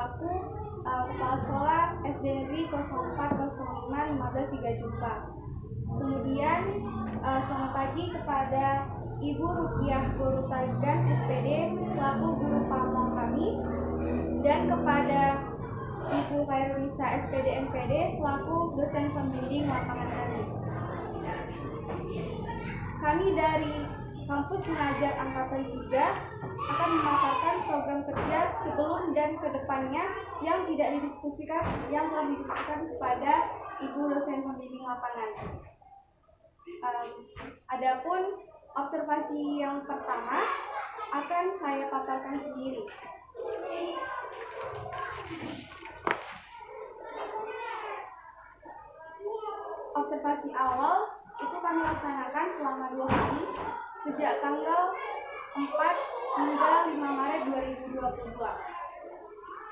selaku Kepala Sekolah SD Negeri 0405 15 3 Jumpa. Kemudian selamat pagi kepada Ibu Rupiah Borutarigan SPD selaku guru pamong kami, dan kepada Ibu Khairunisa SPD MPD selaku dosen pembimbing lapangan kami. Kami dari Kampus Mengajar Angkatan 3 akan memaparkan program kerja sebelum dan kedepannya yang tidak didiskusikan, yang telah didiskusikan kepada Ibu dosen pembimbing lapangan. Adapun observasi yang pertama akan saya paparkan sendiri. Observasi awal itu kami laksanakan selama 2 hari sejak tanggal 4 hingga 5 Maret 2022.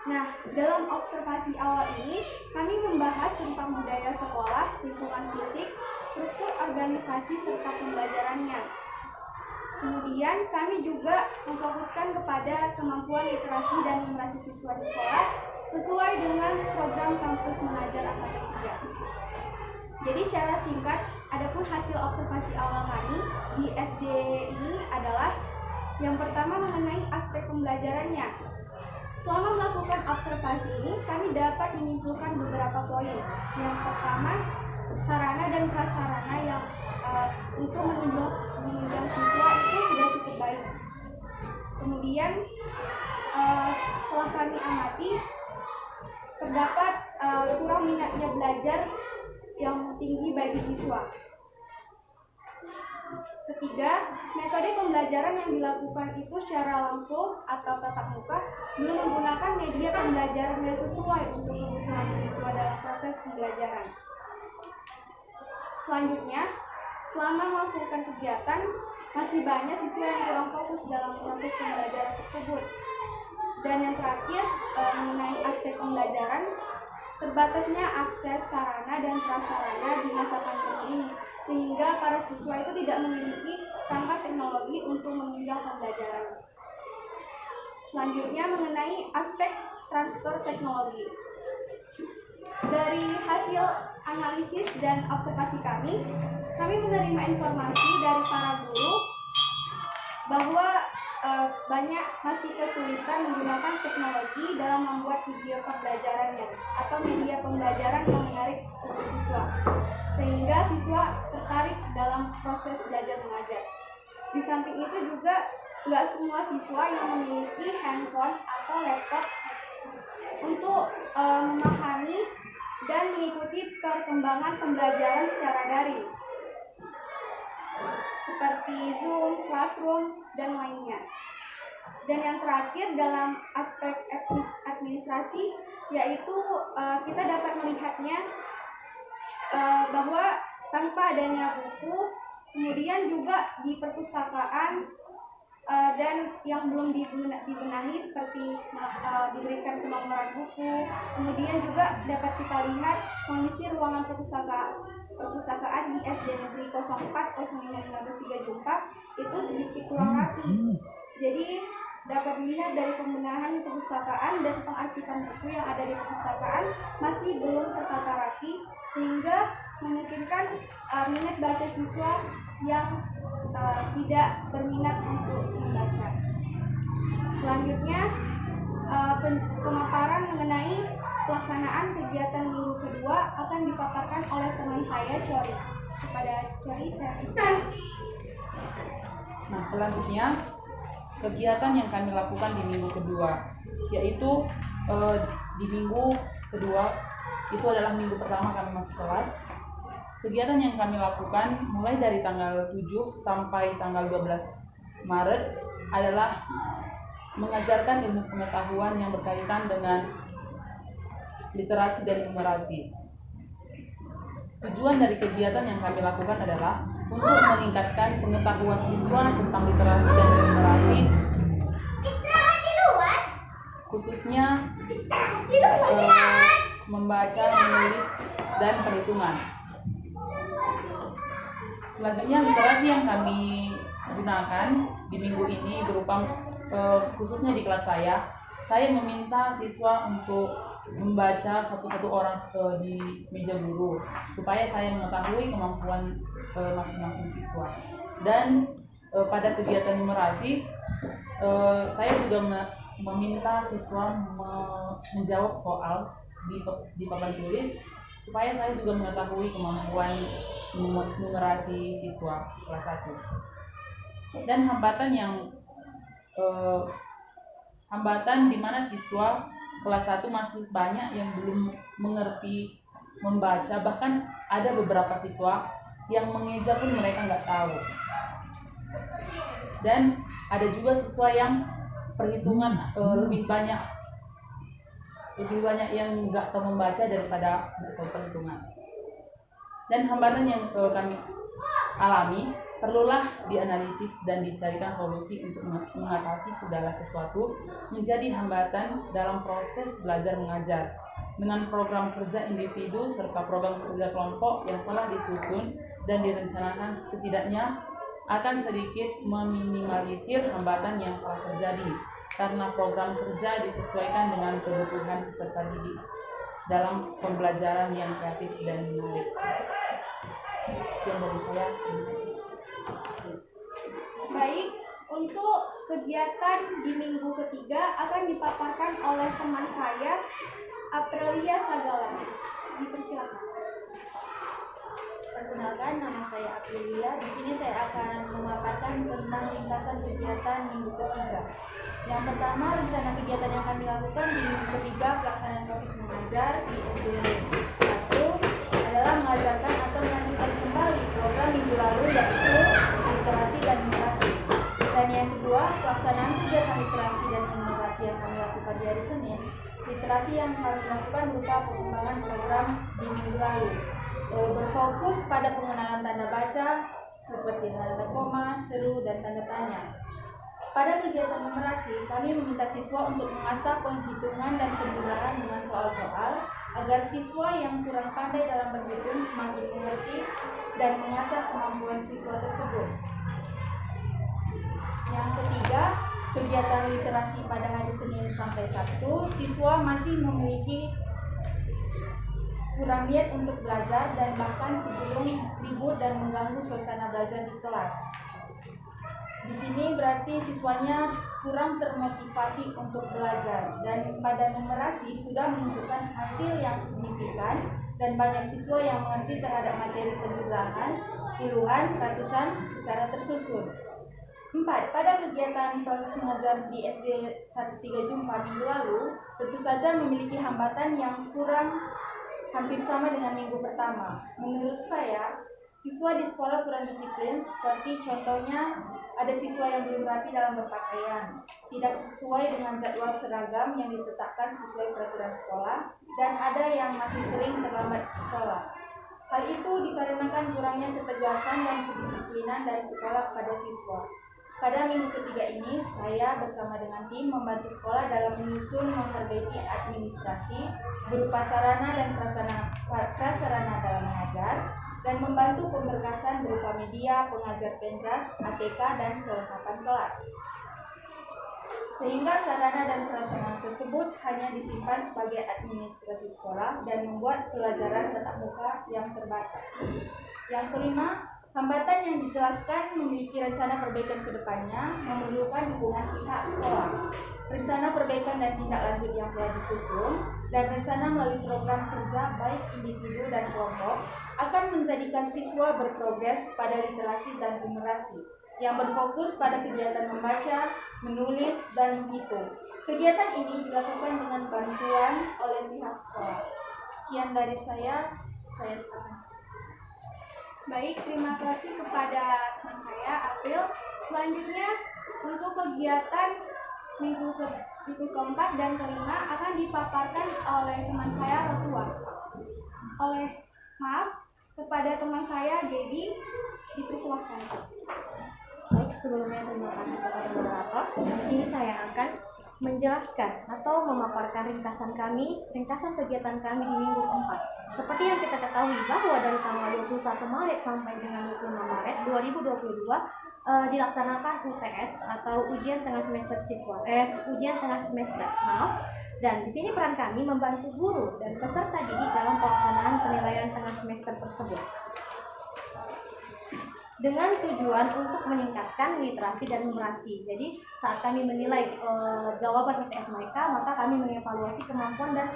Nah, dalam observasi awal ini kami membahas tentang budaya sekolah, lingkungan fisik, struktur organisasi serta pembelajarannya. Kemudian kami juga memfokuskan kepada kemampuan literasi dan numerasi siswa di sekolah sesuai dengan program Kampus Mengajar Angkatan 3. Jadi secara singkat, adapun hasil observasi awal kami di SD ini adalah yang pertama mengenai aspek pembelajarannya. Selama melakukan observasi ini, kami dapat menyimpulkan beberapa poin. Yang pertama, sarana dan prasarana yang untuk menunjang siswa itu sudah cukup baik. Kemudian setelah kami amati, terdapat kurang minatnya belajar yang tinggi bagi siswa. Ketiga, metode pembelajaran yang dilakukan itu secara langsung atau tatap muka belum menggunakan media pembelajaran yang sesuai untuk kebutuhan siswa dalam proses pembelajaran. Selanjutnya, selama melaksanakan kegiatan, masih banyak siswa yang kurang fokus dalam proses pembelajaran tersebut. Dan yang terakhir, mengenai aspek pembelajaran, terbatasnya akses sarana dan prasarana di masa pandemi ini, sehingga para siswa itu tidak memiliki perangkat teknologi untuk menunjang pembelajaran. Selanjutnya mengenai aspek transfer teknologi. Dari hasil analisis dan observasi kami menerima informasi dari para guru bahwa banyak masih kesulitan menggunakan teknologi dalam membuat video pembelajarannya atau media pembelajaran yang menarik untuk siswa, sehingga siswa tertarik dalam proses belajar mengajar. Di samping itu juga nggak semua siswa yang memiliki handphone atau laptop untuk memahami dan mengikuti perkembangan pembelajaran secara daring, seperti Zoom, Classroom, dan lainnya. Dan yang terakhir dalam aspek administrasi, yaitu kita dapat melihatnya bahwa tanpa adanya buku, kemudian juga di perpustakaan dan yang belum dibenahi seperti diberikan penomoran buku, kemudian juga dapat kita lihat kondisi ruangan perpustakaan di SD Negeri 0405 15 3 Jumpa itu sedikit kurang rapi. Jadi dapat dilihat dari pembenahan perpustakaan dan pengarsipan buku yang ada di perpustakaan masih belum tertata rapi, sehingga memungkinkan minat baca siswa yang tidak berminat untuk membaca. Selanjutnya pemaparan mengenai pelaksanaan kegiatan minggu kedua akan dipaparkan oleh teman saya, Cori. Kepada Cori, saya persilakan. Nah, selanjutnya kegiatan yang kami lakukan di minggu kedua, yaitu di minggu kedua itu adalah minggu pertama kami masuk kelas. Kegiatan yang kami lakukan mulai dari tanggal 7 sampai tanggal 12 Maret adalah mengajarkan ilmu pengetahuan yang berkaitan dengan literasi dan numerasi. Tujuan dari kegiatan yang kami lakukan adalah untuk meningkatkan pengetahuan siswa tentang literasi dan numerasi, khususnya membaca, menulis, dan perhitungan. Selanjutnya, literasi yang kami gunakan di minggu ini berupa khususnya di kelas saya saya meminta siswa untuk membaca satu-satu orang di meja guru supaya saya mengetahui kemampuan masing-masing siswa. Dan pada kegiatan numerasi saya juga meminta siswa menjawab soal di papan tulis supaya saya juga mengetahui kemampuan numerasi siswa kelas 1. Dan hambatan di mana siswa kelas 1 masih banyak yang belum mengerti membaca, bahkan ada beberapa siswa yang mengeja pun mereka nggak tahu. Dan ada juga siswa yang perhitungan lebih banyak yang nggak tahu membaca daripada perhitungan. Dan hambatan yang kami alami perlulah dianalisis dan dicarikan solusi untuk mengatasi segala sesuatu menjadi hambatan dalam proses belajar mengajar dengan program kerja individu serta program kerja kelompok yang telah disusun dan direncanakan, setidaknya akan sedikit meminimalisir hambatan yang telah terjadi karena program kerja disesuaikan dengan kebutuhan peserta didik dalam pembelajaran yang kreatif dan menarik. Sekian dari saya. Terima kasih. Baik, untuk kegiatan di minggu ketiga akan dipaparkan oleh teman saya, Aprilia Sagala. Dipersilakan. Perkenalkan, nama saya Aprilia. Di sini saya akan memaparkan tentang ringkasan kegiatan minggu ketiga. Yang pertama, rencana kegiatan yang kami lakukan di minggu ketiga pelaksanaan fokus mengajar di SD 1 adalah mengajarkan atau melanjutkan kembali program minggu lalu, yaitu literasi dan numerasi. Dan yang kedua, pelaksanaan kegiatan literasi dan numerasi yang kami lakukan di hari Senin. Literasi yang kami lakukan berupa pengembangan program di minggu lalu, berfokus pada pengenalan tanda baca seperti tanda koma, seru, dan tanda tanya. Pada kegiatan numerasi, kami meminta siswa untuk mengasah penghitungan dan penjumlahan dengan soal-soal agar siswa yang kurang pandai dalam berhitung semakin mengerti dan mengasah kemampuan siswa tersebut. Yang ketiga, kegiatan literasi pada hari Senin sampai Sabtu, siswa masih memiliki kurang niat untuk belajar dan bahkan sebelum libur dan mengganggu suasana belajar di kelas. Di sini berarti siswanya kurang termotivasi untuk belajar, dan pada numerasi sudah menunjukkan hasil yang signifikan dan banyak siswa yang mengerti terhadap materi penjumlahan puluhan, ratusan secara tersusun. 4. Pada kegiatan proses mengajar di SD 13 Jumpa minggu lalu, tentu saja memiliki hambatan yang hampir sama dengan minggu pertama. Menurut saya, siswa di sekolah kurang disiplin, seperti contohnya ada siswa yang belum rapi dalam berpakaian, tidak sesuai dengan jadwal seragam yang ditetapkan sesuai peraturan sekolah, dan ada yang masih sering terlambat ke sekolah. Hal itu dikarenakan kurangnya ketegasan dan kedisiplinan dari sekolah kepada siswa. Pada minggu ketiga ini, saya bersama dengan tim membantu sekolah dalam menyusun memperbaiki administrasi berupa sarana dan prasarana dalam mengajar, dan membantu pemberkasan berupa media, pengajar penjas, ATK, dan kelengkapan kelas. Sehingga sarana dan prasarana tersebut hanya disimpan sebagai administrasi sekolah dan membuat pelajaran tatap muka yang terbatas. Yang kelima, hambatan yang dijelaskan memiliki rencana perbaikan ke depannya memerlukan dukungan pihak sekolah. Rencana perbaikan dan tindak lanjut yang telah disusun dan rencana melalui program kerja baik individu dan kelompok akan menjadikan siswa berprogres pada literasi dan numerasi yang berfokus pada kegiatan membaca, menulis, dan menghitung. Kegiatan ini dilakukan dengan bantuan oleh pihak sekolah. Sekian dari saya serahkan. Baik, terima kasih kepada teman saya, April. Selanjutnya, untuk kegiatan minggu keempat dan kelima akan dipaparkan oleh teman saya, Rotua. Kepada teman saya, Gaby, dipersilahkan. Baik, sebelumnya terima kasih kepada moderator. Di sini saya akan menjelaskan atau memaparkan ringkasan kegiatan kami di minggu keempat. Seperti yang kita ketahui bahwa dari tanggal 21 Maret sampai dengan 26 Maret 2022, dilaksanakan UTS atau ujian tengah semester maaf. Dan di sini peran kami membantu guru dan peserta didik dalam pelaksanaan penilaian tengah semester tersebut, dengan tujuan untuk meningkatkan literasi dan numerasi. Jadi saat kami menilai jawaban UTS mereka, maka kami mengevaluasi kemampuan dan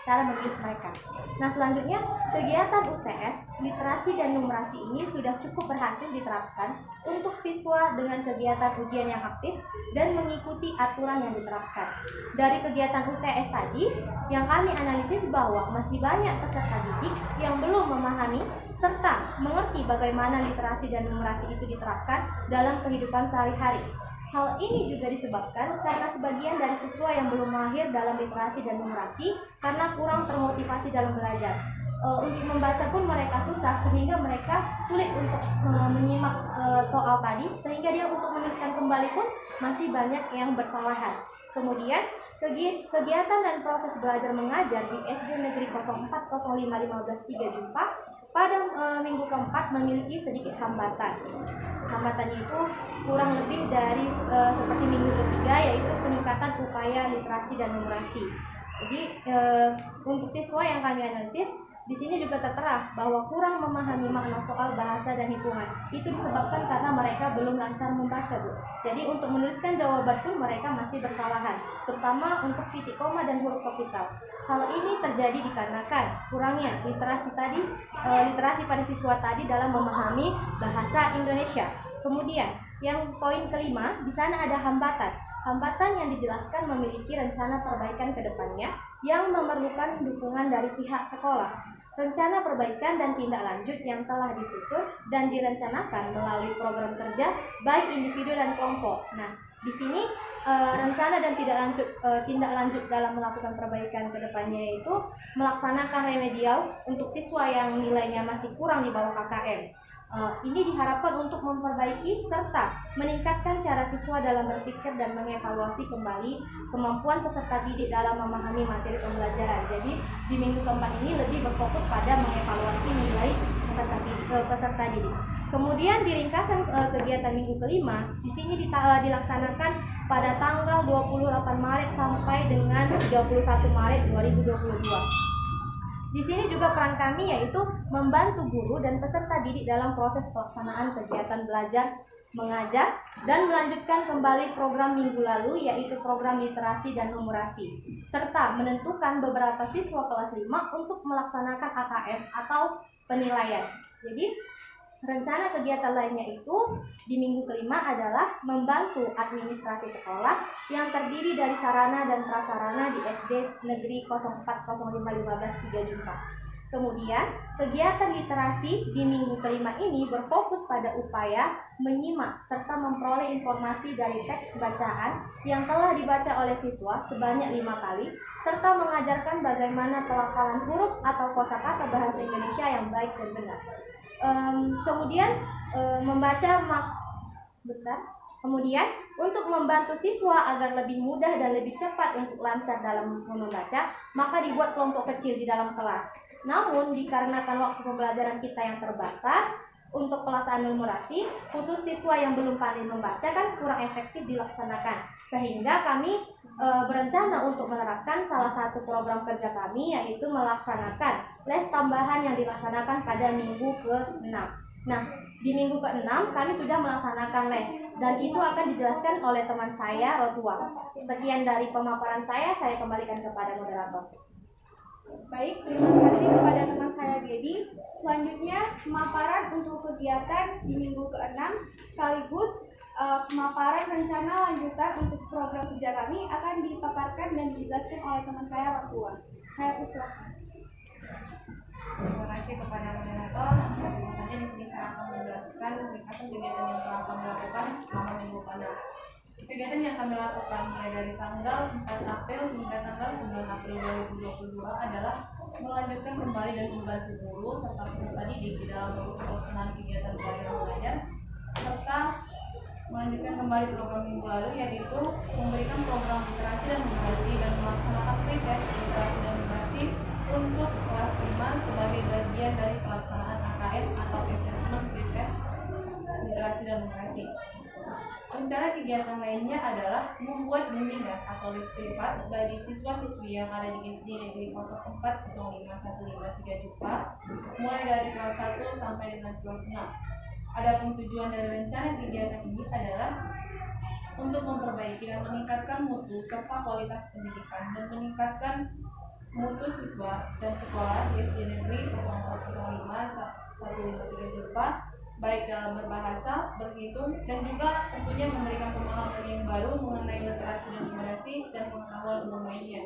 cara menulis mereka. Nah, selanjutnya kegiatan UTS, literasi dan numerasi ini sudah cukup berhasil diterapkan untuk siswa dengan kegiatan ujian yang aktif dan mengikuti aturan yang diterapkan. Dari kegiatan UTS tadi, yang kami analisis bahwa masih banyak peserta didik yang belum memahami serta mengerti bagaimana literasi dan numerasi itu diterapkan dalam kehidupan sehari-hari. Hal ini juga disebabkan karena sebagian dari siswa yang belum mahir dalam literasi dan numerasi karena kurang termotivasi dalam belajar. Untuk membaca pun mereka susah, sehingga mereka sulit untuk menyimak soal tadi, sehingga dia untuk menuliskan kembali pun masih banyak yang bersalahan. Kemudian kegiatan dan proses belajar mengajar di SD Negeri 040515 Jumpa pada minggu keempat memiliki sedikit hambatan. Hambatannya itu kurang lebih dari seperti minggu ketiga, yaitu peningkatan upaya literasi dan numerasi. Jadi untuk siswa yang kami analisis, di sini juga tertera bahwa kurang memahami makna soal bahasa dan hitungan. Itu disebabkan karena mereka belum lancar membaca, Bu. Jadi untuk menuliskan jawaban pun mereka masih bersalahan, terutama untuk titik koma dan huruf kapital. Hal ini terjadi dikarenakan kurangnya literasi pada siswa tadi dalam memahami bahasa Indonesia. Kemudian yang poin kelima, di sana ada hambatan. Hambatan yang dijelaskan memiliki rencana perbaikan ke depannya yang memerlukan dukungan dari pihak sekolah. Rencana perbaikan dan tindak lanjut yang telah disusun dan direncanakan melalui program kerja baik individu dan kelompok. Nah, di sini rencana dan tindak lanjut dalam melakukan perbaikan ke depannya yaitu melaksanakan remedial untuk siswa yang nilainya masih kurang di bawah KKM. Ini diharapkan untuk memperbaiki serta meningkatkan cara siswa dalam berpikir dan mengevaluasi kembali kemampuan peserta didik dalam memahami materi pembelajaran. Jadi di minggu keempat ini lebih berfokus pada mengevaluasi nilai peserta didik. Kemudian di ringkasan kegiatan minggu kelima, di sini dilaksanakan pada tanggal 28 Maret sampai dengan 31 Maret 2022. Di sini juga peran kami yaitu membantu guru dan peserta didik dalam proses pelaksanaan kegiatan belajar mengajar dan melanjutkan kembali program minggu lalu yaitu program literasi dan numerasi, serta menentukan beberapa siswa kelas 5 untuk melaksanakan AKM atau penilaian. Jadi rencana kegiatan lainnya itu di minggu kelima adalah membantu administrasi sekolah yang terdiri dari sarana dan prasarana di SD Negeri 040515 Jumpa. Kemudian, kegiatan literasi di minggu kelima ini berfokus pada upaya menyimak serta memperoleh informasi dari teks bacaan yang telah dibaca oleh siswa sebanyak 5 kali, serta mengajarkan bagaimana pelafalan huruf atau kosakata bahasa Indonesia yang baik dan benar. Kemudian untuk membantu siswa agar lebih mudah dan lebih cepat untuk lancar dalam membaca, maka dibuat kelompok kecil di dalam kelas. Namun dikarenakan waktu pembelajaran kita yang terbatas, untuk pelaksanaan numerasi, khusus siswa yang belum pandai membaca kan kurang efektif dilaksanakan. Sehingga kami berencana untuk menerapkan salah satu program kerja kami yaitu melaksanakan les tambahan yang dilaksanakan pada minggu ke-6. Nah, di minggu ke-6 kami sudah melaksanakan les dan itu akan dijelaskan oleh teman saya, Rotua. Sekian dari pemaparan saya kembalikan kepada moderator. Baik, terima kasih kepada teman saya Gaby. Selanjutnya pemaparan untuk kegiatan di minggu ke-6 sekaligus pemaparan rencana lanjutan untuk program kerja kami akan dipaparkan dan dijelaskan oleh teman saya Rotua. Saya persilakan. Terima kasih kepada moderator. Selanjutnya di sini saya akan menjelaskan ringkasan kegiatan yang telah kami lakukan selama minggu ke-6. Kegiatan yang kami lakukan mulai dari tanggal 4 April hingga tanggal 9 April 2022 adalah melanjutkan kembali dan membantu guru serta peserta didik di dalam proses pelaksanaan kegiatan belajar mengajar, serta melanjutkan kembali program minggu lalu yaitu memberikan program literasi dan numerasi dan melaksanakan pretest literasi dan numerasi untuk kelas 5 sebagai bagian dari pelaksanaan AKM atau assessment pretest literasi dan numerasi. Rencana kegiatan lainnya adalah membuat bimbingan atau les privat bagi siswa-siswi yang ada di SD Negeri 04 05 153 Jupa, mulai dari kelas 1 sampai dengan kelas 6. Adapun tujuan dari rencana kegiatan ini adalah untuk memperbaiki dan meningkatkan mutu serta kualitas pendidikan dan meningkatkan mutu siswa dan sekolah di SD Negeri 0405 153 Jupa, baik dalam berbahasa, berhitung, dan juga tentunya memberikan pemahaman yang baru mengenai literasi dan numerasi dan pengetahuan umum lainnya.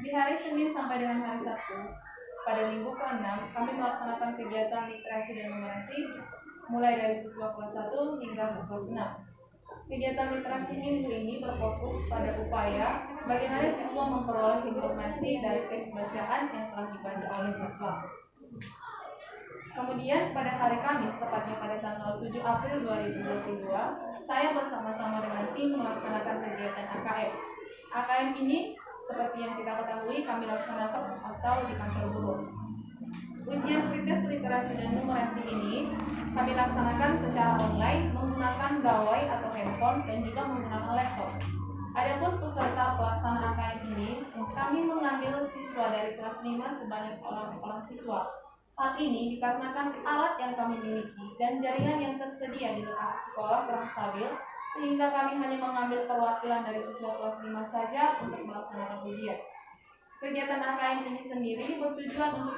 Di hari Senin sampai dengan hari Sabtu, pada minggu ke-6, kami melaksanakan kegiatan literasi dan numerasi mulai dari siswa kelas 1 hingga ke kelas 6. Kegiatan literasi minggu ini berfokus pada upaya bagaimana siswa memperoleh informasi dari teks bacaan yang telah dibaca oleh siswa. Kemudian pada hari Kamis, tepatnya pada tanggal 7 April 2022, saya bersama-sama dengan tim melaksanakan kegiatan AKM. AKM ini seperti yang kita ketahui kami laksanakan atau di kantor guru. Ujian pretest literasi dan numerasi ini kami laksanakan secara online menggunakan gawai atau handphone dan juga menggunakan laptop. Adapun peserta pelaksana AKM ini, kami mengambil siswa dari kelas 5 sebanyak orang siswa. Hal ini dikarenakan alat yang kami miliki dan jaringan yang tersedia di lokasi sekolah kurang stabil, sehingga kami hanya mengambil perwakilan dari siswa kelas 5 saja untuk melaksanakan ujian. Kegiatan AKM ini sendiri bertujuan untuk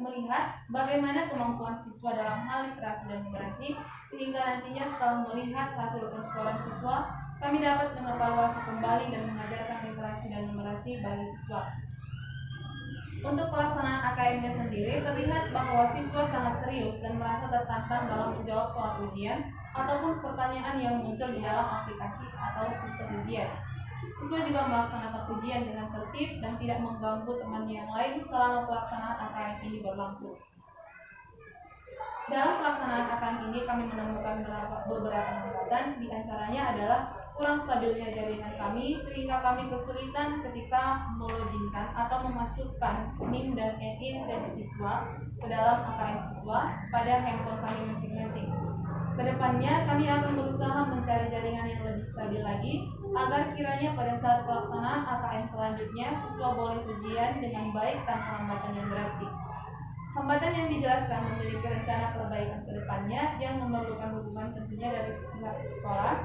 melihat bagaimana kemampuan siswa dalam hal literasi dan numerasi, sehingga nantinya setelah melihat hasil penskoran siswa, kami dapat mengevaluasi kembali dan mengajarkan literasi dan numerasi bagi siswa. Untuk pelaksanaan AKM-nya sendiri, terlihat bahwa siswa sangat serius dan merasa tertantang dalam menjawab soal ujian ataupun pertanyaan yang muncul di dalam aplikasi atau sistem ujian. Siswa juga melaksanakan ujian dengan tertib dan tidak mengganggu temannya yang lain selama pelaksanaan AKM ini berlangsung. Dalam pelaksanaan AKM ini kami menemukan beberapa hambatan, diantaranya adalah kurang stabilnya jaringan kami sehingga kami kesulitan ketika melogin atau memasukkan NIM dan NIN siswa ke dalam AKM siswa pada handphone kami masing-masing. Kedepannya kami akan berusaha mencari jaringan yang lebih stabil lagi agar kiranya pada saat pelaksanaan AKM selanjutnya siswa boleh ujian dengan baik tanpa hambatan yang berarti. Hambatan yang dijelaskan memiliki rencana perbaikan kedepannya yang memerlukan dukungan tentunya dari pihak sekolah.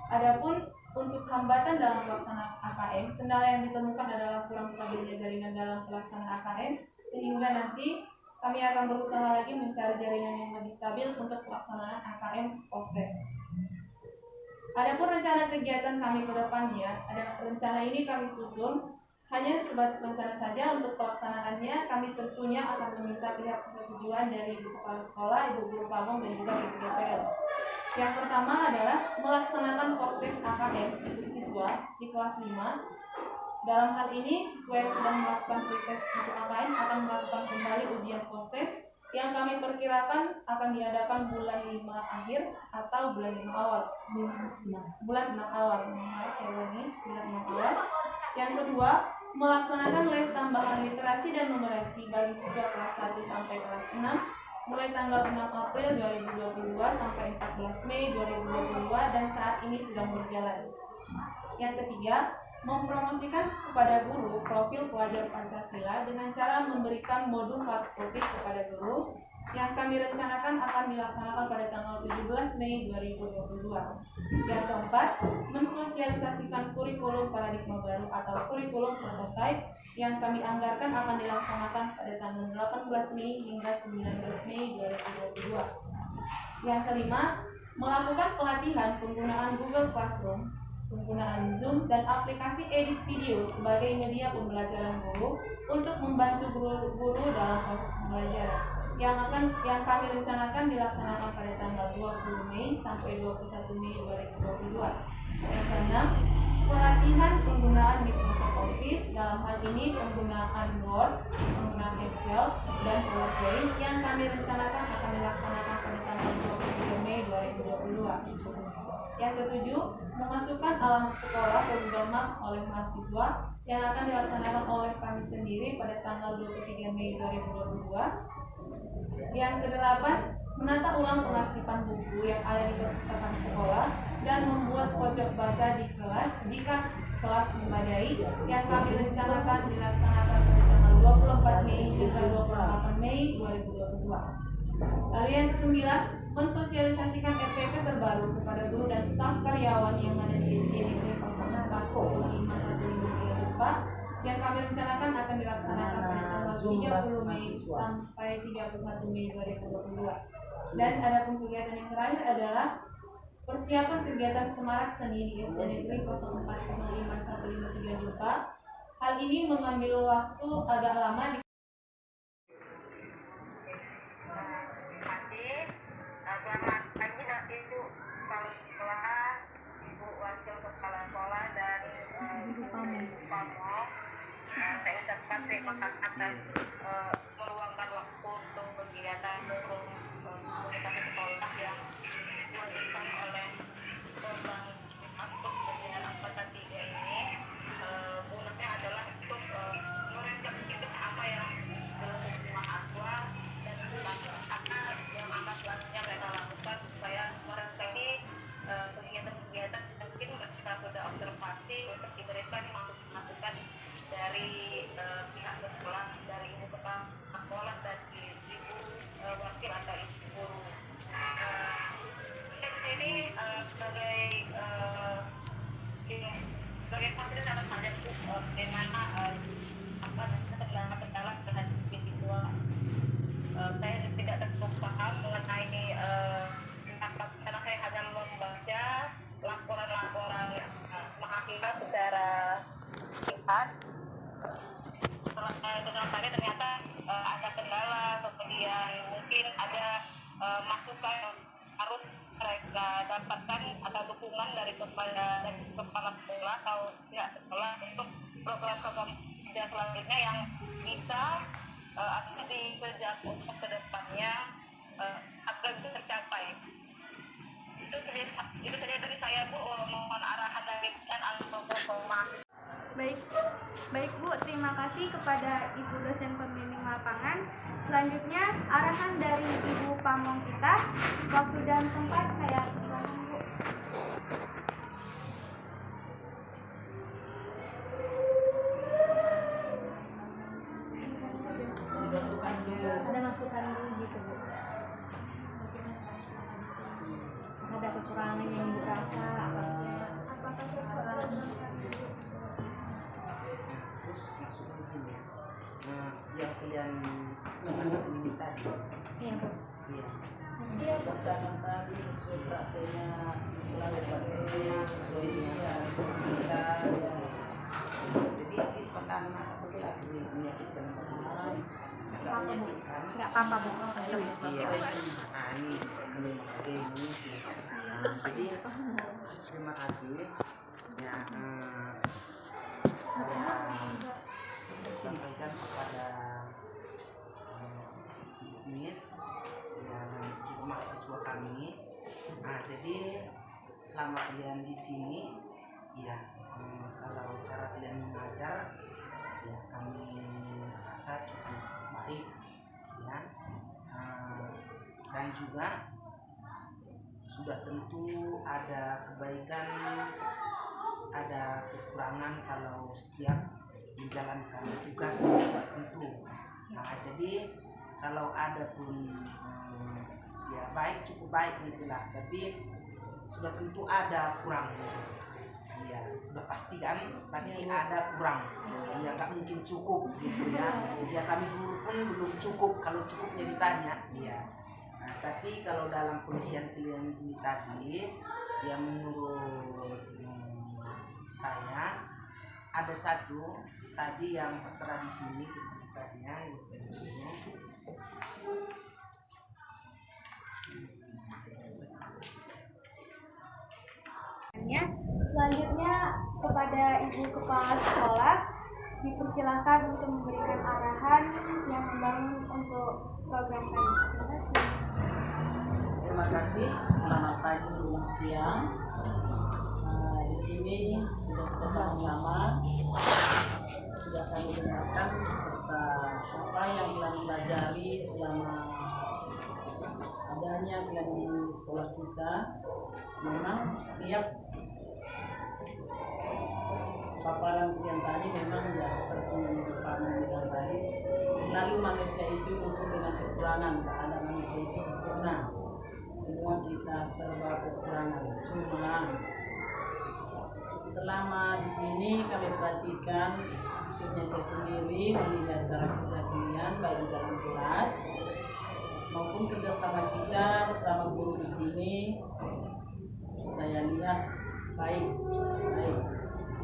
Adapun untuk hambatan dalam pelaksanaan AKM, kendala yang ditemukan adalah kurang stabilnya jaringan dalam pelaksanaan AKM, sehingga nanti kami akan berusaha lagi mencari jaringan yang lebih stabil untuk pelaksanaan AKM post-test. Adapun rencana kegiatan kami ke depannya, rencana ini kami susun hanya sebatas rencana saja. Untuk pelaksanaannya kami tentunya akan meminta pihak persetujuan dari Ibu Kepala Sekolah, Ibu Guru Pamong, dan juga Ibu DPL. Yang pertama adalah melaksanakan post-test AKM untuk siswa di kelas 5. Dalam hal ini, siswa yang sudah melakukan pretest untuk AKM akan melakukan kembali ujian post-test yang kami perkirakan akan diadakan bulan 5 akhir atau bulan 5 awal. Bulan 6 awal. Bulan 6 awal. Yang kedua, melaksanakan les tambahan literasi dan numerasi bagi siswa kelas 1 sampai kelas 6 mulai tanggal 6 April 2022 sampai 14 Mei 2022 dan saat ini sedang berjalan. Yang ketiga, mempromosikan kepada guru profil pelajar Pancasila dengan cara memberikan modul praktik kepada guru yang kami rencanakan akan dilaksanakan pada tanggal 17 Mei 2022. Yang keempat, mensosialisasikan kurikulum paradigma baru atau kurikulum prototype yang kami anggarkan akan dilaksanakan pada tanggal 18 Mei hingga 19 Mei 2022. Yang kelima, melakukan pelatihan penggunaan Google Classroom, penggunaan Zoom, dan aplikasi edit video sebagai media pembelajaran guru untuk membantu guru dalam proses pembelajaran yang kami rencanakan dilaksanakan pada tanggal 20 Mei sampai 21 Mei 2022. Yang keenam, pelatihan penggunaan Microsoft Office, dalam hal ini penggunaan Word, penggunaan Excel, dan PowerPoint yang kami rencanakan akan dilaksanakan pada tanggal 23 Mei 2022. Yang ketujuh, memasukkan alamat sekolah ke Google Maps oleh mahasiswa yang akan dilaksanakan oleh kami sendiri pada tanggal 23 Mei 2022. Yang kedelapan, menata ulang pengarsipan buku yang ada di perpustakaan sekolah dan membuat pojok baca di kelas jika kelas memadai, yang kami rencanakan dilaksanakan pada tanggal 24 Mei hingga 28 Mei 2022. Lalu yang kesembilan, mensosialisasikan RPP terbaru kepada guru dan staf karyawan yang ada di SD Negeri 04051534 yang kami rencanakan akan dilaksanakan pada tanggal 30 Mei sampai 31 Mei 2022. Dan adapun kegiatan yang terakhir adalah persiapan kegiatan semarak seni di SD Negeri 04051534. Hal ini mengambil waktu agak lama di Selamat pagi Ibu Kepala Sekolah, Ibu Wakil Kepala Sekolah dan Ibu Pamo. Saya ucapkan terima kasih atas meluangkan waktu untuk kegiatan komunikasi sekolah yang diwajibkan oleh program masuk dengan angkatan 3 ini. Bonusnya adalah untuk merencap hidup apa yang dilakukan mahasiswa dan apa yang akan selanjutnya mereka lakukan supaya mereka kegiatan-kegiatan mungkin mereka sudah observasi untuk diberikan masukan dari pihak sekolah, dari ibu kepala sekolah dan ibu wakil atau ibu guru. Ini sebagai fasilitas saja bagaimana kendala terhadap siswa. Saya tidak cukup paham mengenai karena saya hanya membaca laporan-laporan mahasiswa secara singkat. Setelah tadi ternyata ada kendala, kemudian mungkin ada masukan yang harus mereka dapatkan atau dukungan dari kepala sekolah atau pihak sekolah untuk program-program selanjutnya yang bisa akan dikejar untuk kedepannya agar bisa tercapai. Itu saja dari saya, Bu. Mohon arahan dari dan Baik Bu, terima kasih kepada Ibu dosen pembimbing lapangan. Selanjutnya arahan dari Ibu Pamong kita. Waktu dan tempat saya silakan Bu. Ada masukan dulu gitu Bu. Ada kekurangan yang dirasa apakah kekurangan? Terus masuk begini. Yang kalian baca ini tadi. Iya Bu. Iya. Bacaan tadi sesuai prakteknya, sesuai dengan kita. Jadi pertama apabila ini menyakitkan orang, agak menyakitkan. Nggak apa-apa Bu. Iya. Ini kalau memakai ini jadi terima kasih ya saya sampaikan kepada Miss dan juga mahasiswa kami. Jadi selama kalian di sini ya kalau cara kalian mengajar ya kami rasa cukup baik ya, dan juga sudah tentu ada kebaikan, ada kekurangan kalau setiap menjalankan tugas tentu. Jadi kalau ada pun ya baik, cukup baik gitulah, tapi sudah tentu ada kurang. Ya udah pasti kan, pasti ada kurang. Ya nggak mungkin cukup gitu ya. Ya kami guru pun belum cukup, kalau cukupnya ditanya. Ya. Tapi kalau dalam pengisian kalian ini tadi, yang menurut saya ada satu tadi yang tertera di sini ketikanya. Selanjutnya kepada Ibu Kepala Sekolah dipersilakan untuk memberikan arahan yang membangun untuk program kami. Terima kasih. Terima kasih. Selamat pagi, selamat siang. Di sini sudah kita sama-sama sudah kami dengarkan serta apa yang telah dipelajari selama adanya pilihan di sekolah kita, memang setiap paparan yang tadi memang ya seperti Pak bilang tadi, selalu manusia itu penuh dengan kekurangan, tak ada manusia itu sempurna, semua kita serba kekurangan. Cuma selama di sini kami perhatikan, khususnya saya sendiri melihat cara kerja kalian baik di dalam kelas maupun kerjasama kita bersama guru di sini, saya lihat baik.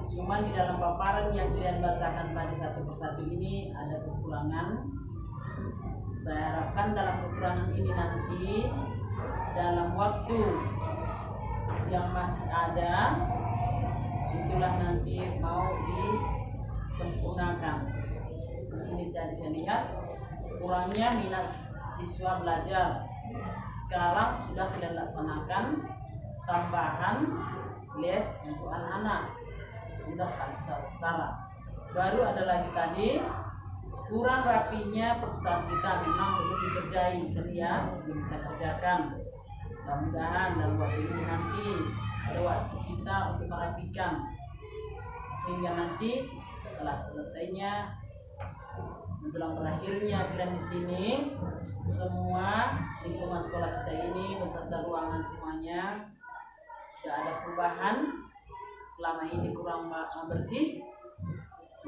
Cuma di dalam paparan yang kalian bacakan tadi satu persatu ini ada kekurangan. Saya harapkan dalam kekurangan ini nanti dalam waktu yang masih ada, itulah nanti mau disempurnakan. Di sini tadi saya lihat kurangnya minat siswa belajar. Sekarang sudah kalian laksanakan tambahan les untuk anak-anak. Sudah satu cara. Baru ada lagi tadi kurang rapinya perpustakaan kita, memang perlu dikerjai, belum kita kerjakan. Mudah-mudahan dalam waktu ini nanti ada waktu kita untuk merapikan, sehingga nanti setelah selesainya menjelang berakhirnya kalian di sini, semua lingkungan sekolah kita ini beserta ruangan semuanya sudah ada perubahan. Selama ini kurang bersih,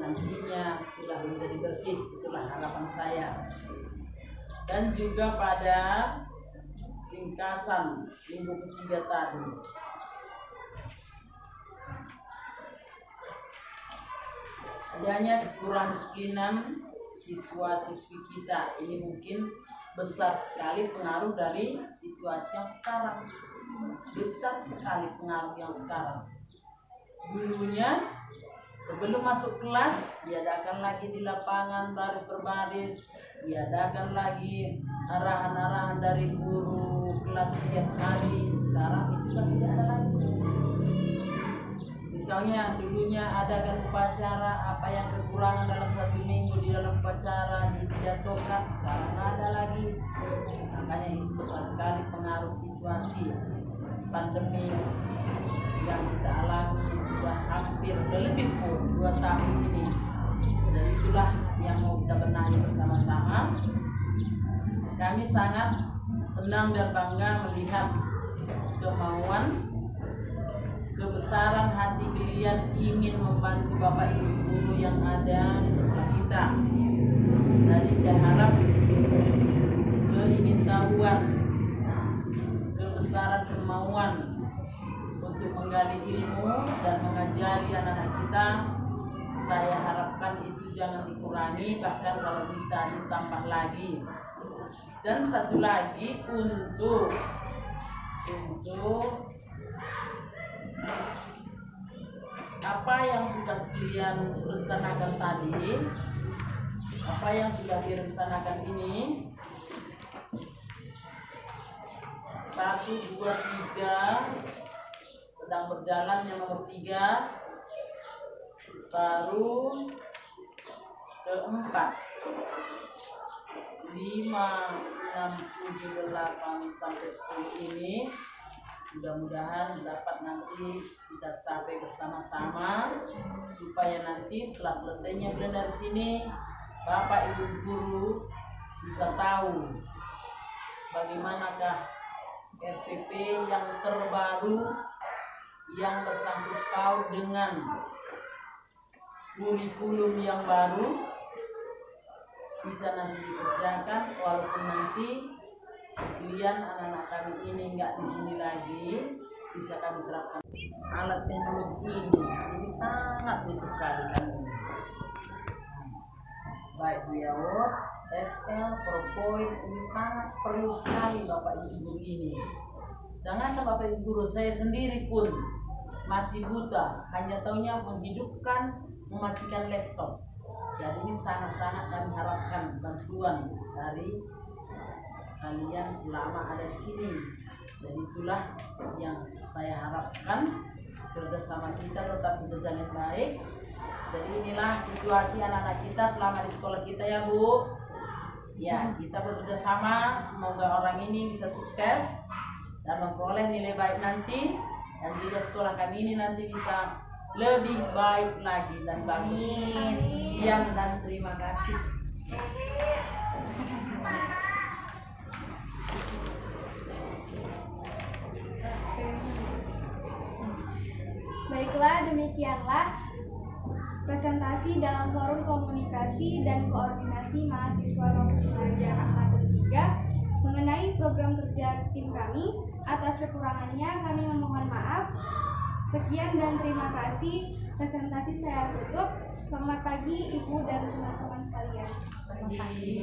nantinya sudah menjadi bersih. Itulah harapan saya. Dan juga pada ringkasan minggu ketiga tadi, adanya kekurangan disiplinan siswa-siswi kita ini mungkin besar sekali pengaruh dari situasi yang sekarang. Besar sekali pengaruh yang sekarang. Dulunya sebelum masuk kelas diadakan lagi di lapangan baris berbaris, diadakan lagi arahan-arahan dari guru kelas setiap hari. Sekarang itu kan tidak ada lagi. Misalnya dulunya adakan upacara, apa yang kekurangan dalam satu minggu di dalam upacara dipidatokan, sekarang nggak ada lagi. Makanya itu besar sekali pengaruh situasi pandemi yang kita alami sudah hampir lebih pun 2 tahun ini. Jadi itulah yang mau kita benahi bersama-sama. Kami sangat senang dan bangga melihat kemauan, kebesaran hati kalian ingin membantu Bapak Ibu guru yang ada di sekolah kita. Jadi saya harap keingintahuan, kebesaran kemauan untuk menggali ilmu dan mengajari anak-anak kita, saya harapkan itu jangan dikurangi, bahkan kalau bisa ditambah lagi. Dan satu lagi untuk apa yang sudah kalian rencanakan tadi, apa yang sudah direncanakan ini, 1, 2, 3 sedang berjalan, yang nomor 3 baru keempat, 5, 6, 7, 8 sampai 10 ini mudah-mudahan dapat nanti kita capai bersama-sama, supaya nanti setelah selesainya belajar dari sini Bapak Ibu guru bisa tahu bagaimanakah RPP yang terbaru yang bersangkut paut dengan kurikulum yang baru bisa nanti dikerjakan, walaupun nanti kalian anak-anak kami ini nggak di sini lagi, bisa kami terapkan. Alat teknologi ini sangat butuh kalian. Baik Word, Excel, PowerPoint ini sangat perlu sekali Bapak Ibu guru ini. Jangan Bapak Ibu guru, saya sendiri pun masih buta, hanya taunya menghidupkan, mematikan laptop. Jadi ini sangat-sangat kami harapkan bantuan dari kalian selama ada di sini. Jadi itulah yang saya harapkan, kerjasama kita tetap berjalan baik Jadi inilah situasi anak-anak kita selama di sekolah kita ya Bu. Ya, kita bekerja sama, semoga orang ini bisa sukses dan memperoleh nilai baik nanti, dan juga sekolah kami ini nanti bisa lebih baik lagi dan bagus. Sekian dan terima kasih. Baiklah, demikianlah presentasi dalam forum komunikasi dan koordinasi mahasiswa Kampus Unaja Angkatan 3 mengenai program kerja tim kami. Atas kekurangannya kami memohon maaf. Sekian dan terima kasih. Presentasi saya tutup. Selamat pagi Ibu dan teman-teman sekalian. Selamat pagi.